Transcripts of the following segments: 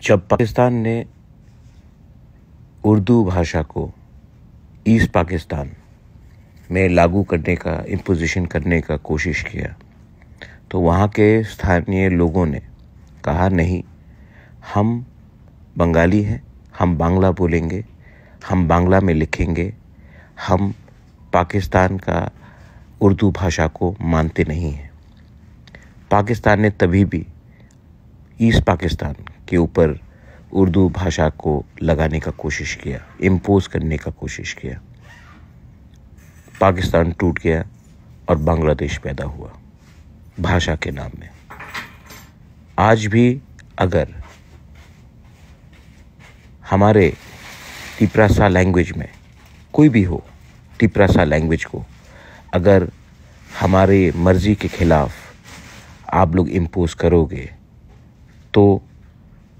जब पाकिस्तान ने उर्दू भाषा को ईस्ट पाकिस्तान में लागू करने का इम्पोजिशन करने का कोशिश किया तो वहाँ के स्थानीय लोगों ने कहा नहीं, हम बंगाली हैं, हम बांग्ला बोलेंगे, हम बांग्ला में लिखेंगे, हम पाकिस्तान का उर्दू भाषा को मानते नहीं हैं। पाकिस्तान ने तभी भी ईस्ट पाकिस्तान के ऊपर उर्दू भाषा को लगाने का कोशिश किया, इम्पोज करने का कोशिश किया। पाकिस्तान टूट गया और बांग्लादेश पैदा हुआ भाषा के नाम में। आज भी अगर हमारे तिप्रासा लैंग्वेज में कोई भी हो, तिप्रासा लैंग्वेज को अगर हमारे मर्जी के खिलाफ आप लोग इम्पोज करोगे तो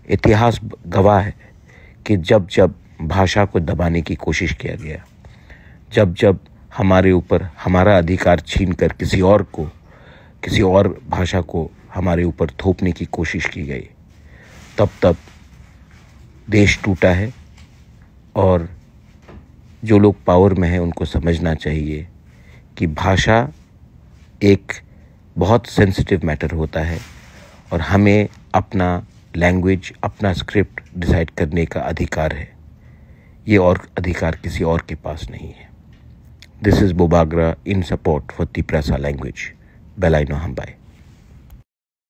इतिहास गवाह है कि जब जब भाषा को दबाने की कोशिश किया गया, जब जब हमारे ऊपर हमारा अधिकार छीनकर किसी और भाषा को हमारे ऊपर थोपने की कोशिश की गई, तब तब देश टूटा है। और जो लोग पावर में हैं उनको समझना चाहिए कि भाषा एक बहुत सेंसिटिव मैटर होता है और हमें अपना लैंग्वेज, अपना स्क्रिप्ट डिसाइड करने का अधिकार है। ये और अधिकार किसी और के पास नहीं है। This is Bobagra in support for Tiprasa language. बेलाइनो हमबाई।